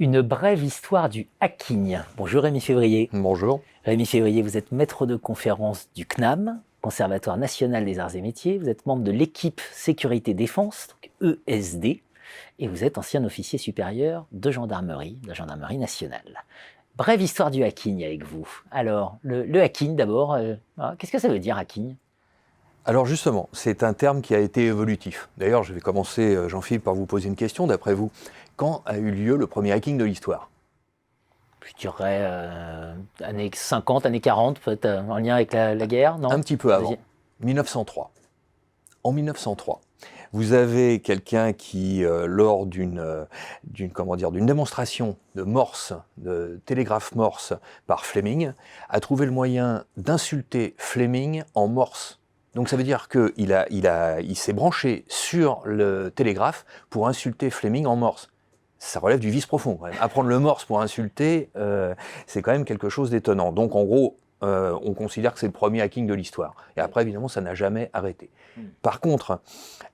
Une brève histoire du hacking. Bonjour Rémi Février. Bonjour. Rémi Février, vous êtes maître de conférence du CNAM, Conservatoire national des arts et métiers. Vous êtes membre de l'équipe sécurité défense, donc ESD, et vous êtes ancien officier supérieur de la gendarmerie nationale. Brève histoire du hacking avec vous. Alors, le hacking d'abord, qu'est-ce que ça veut dire hacking ? Alors justement, c'est un terme qui a été évolutif. D'ailleurs, je vais commencer, Jean-Philippe, par vous poser une question. D'après vous, quand a eu lieu le premier hacking de l'histoire ? Je dirais années 50, années 40, peut-être en lien avec la guerre, non ? Un petit peu avant, 1903. En 1903, vous avez quelqu'un qui, lors d'une démonstration de Morse, de télégraphe Morse par Fleming, a trouvé le moyen d'insulter Fleming en Morse. Donc ça veut dire qu'il s'est branché sur le télégraphe pour insulter Fleming en Morse. Ça relève du vice profond, quand même. Apprendre le Morse pour insulter, c'est quand même quelque chose d'étonnant. Donc en gros, on considère que c'est le premier hacking de l'histoire. Et après, évidemment, ça n'a jamais arrêté. Par contre,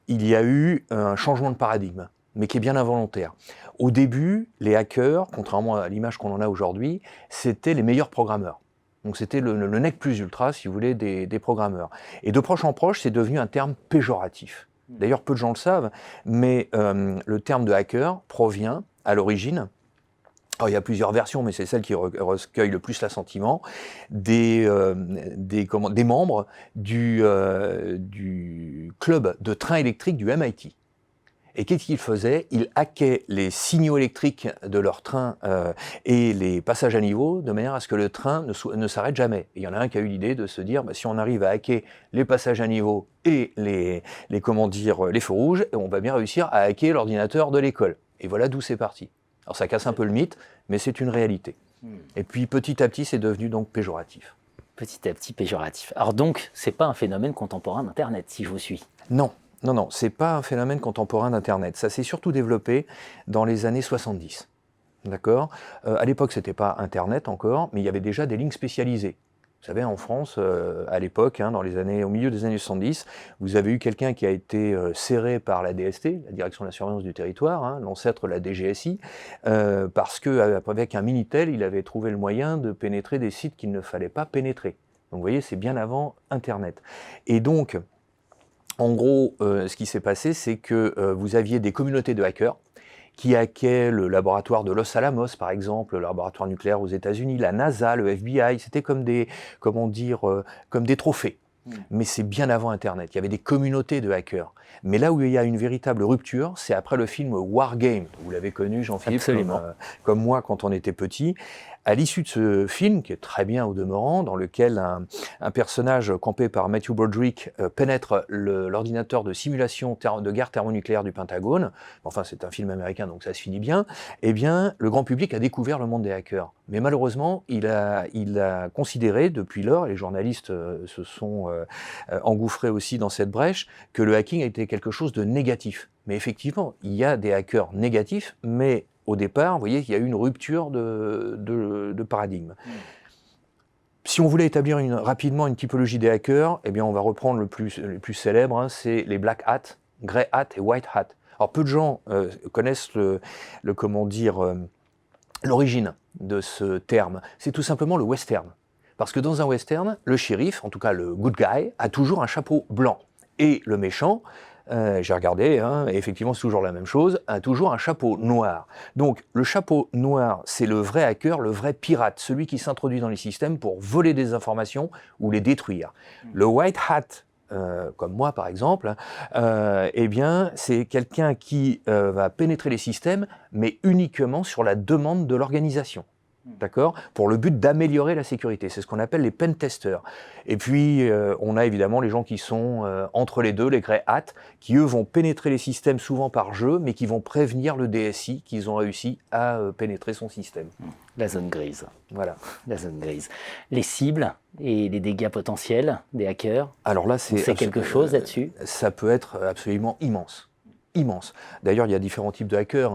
il y a eu un changement de paradigme, mais qui est bien involontaire. Au début, les hackers, contrairement à l'image qu'on en a aujourd'hui, c'était les meilleurs programmeurs. Donc c'était le nec plus ultra, si vous voulez, des programmeurs. Et de proche en proche, c'est devenu un terme péjoratif. D'ailleurs, peu de gens le savent, mais le terme de hacker provient, à l'origine, alors, il y a plusieurs versions, mais c'est celle qui recueille le plus l'assentiment, des membres du club de train électrique du MIT. Et qu'est-ce qu'ils faisaient ? Ils hackaient les signaux électriques de leur train et les passages à niveau de manière à ce que le train ne s'arrête jamais. Et il y en a un qui a eu l'idée de se dire, si on arrive à hacker les passages à niveau et les feux rouges, on va bien réussir à hacker l'ordinateur de l'école. Et voilà d'où c'est parti. Alors ça casse un peu le mythe, mais c'est une réalité. Et puis petit à petit, c'est devenu donc péjoratif. Petit à petit péjoratif. Alors donc, c'est pas un phénomène contemporain d'Internet, si je vous suis. Non, c'est pas un phénomène contemporain d'Internet. Ça s'est surtout développé dans les années 70. D'accord ? À l'époque, c'était pas Internet encore, mais il y avait déjà des lignes spécialisées. Vous savez, en France, à l'époque, au milieu des années 70, vous avez eu quelqu'un qui a été serré par la DST, la Direction de la Surveillance du Territoire, l'ancêtre de la DGSI, parce qu'avec un Minitel, il avait trouvé le moyen de pénétrer des sites qu'il ne fallait pas pénétrer. Donc vous voyez, c'est bien avant Internet. Et donc, en gros, ce qui s'est passé, c'est que vous aviez des communautés de hackers qui hackaient le laboratoire de Los Alamos, par exemple, le laboratoire nucléaire aux États-Unis, la NASA, le FBI, c'était comme des trophées. Mais c'est bien avant Internet, il y avait des communautés de hackers. Mais là où il y a une véritable rupture, c'est après le film War Games. Vous l'avez connu, Jean-Philippe, comme moi quand on était petit. À l'issue de ce film, qui est très bien au demeurant, dans lequel un personnage campé par Matthew Broderick pénètre l'ordinateur de simulation de guerre thermonucléaire du Pentagone, enfin c'est un film américain donc ça se finit bien, eh bien le grand public a découvert le monde des hackers. Mais malheureusement, il a considéré depuis lors, et les journalistes se sont engouffrés aussi dans cette brèche, que le hacking était quelque chose de négatif. Mais effectivement, il y a des hackers négatifs, mais au départ, vous voyez qu'il y a eu une rupture de paradigme. Si on voulait établir rapidement une typologie des hackers, eh bien on va reprendre le plus célèbre, c'est les black hat, grey hat et white hat. Alors peu de gens connaissent l'origine de ce terme. C'est tout simplement le western. Parce que dans un western, le shérif, en tout cas le good guy, a toujours un chapeau blanc. Et le méchant, j'ai regardé, et effectivement c'est toujours la même chose, a toujours un chapeau noir. Donc le chapeau noir, c'est le vrai hacker, le vrai pirate, celui qui s'introduit dans les systèmes pour voler des informations ou les détruire. Le white hat, comme moi par exemple, eh bien c'est quelqu'un qui va pénétrer les systèmes, mais uniquement sur la demande de l'organisation. D'accord ? Pour le but d'améliorer la sécurité. C'est ce qu'on appelle les pen testers. Et puis, on a évidemment les gens qui sont entre les deux, les grey hats, qui eux vont pénétrer les systèmes souvent par jeu, mais qui vont prévenir le DSI qu'ils ont réussi à pénétrer son système. La zone grise. Voilà. La zone grise. Les cibles et les dégâts potentiels des hackers. Alors là, c'est quelque chose là-dessus ? Ça peut être absolument immense. Immense. D'ailleurs, il y a différents types de hackers.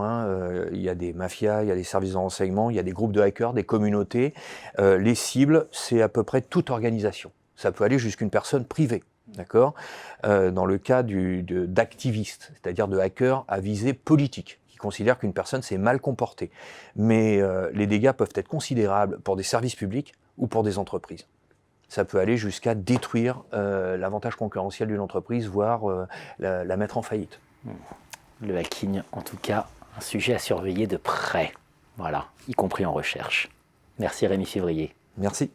Il y a des mafias, il y a des services de renseignement, il y a des groupes de hackers, des communautés. Les cibles, c'est à peu près toute organisation. Ça peut aller jusqu'à une personne privée. D'accord ? Dans le cas d'activistes, c'est-à-dire de hackers à visée politique, qui considèrent qu'une personne s'est mal comportée. Mais les dégâts peuvent être considérables pour des services publics ou pour des entreprises. Ça peut aller jusqu'à détruire l'avantage concurrentiel d'une entreprise, voire la mettre en faillite. Le hacking, en tout cas, un sujet à surveiller de près, voilà, y compris en recherche. Merci Rémi Février. Merci.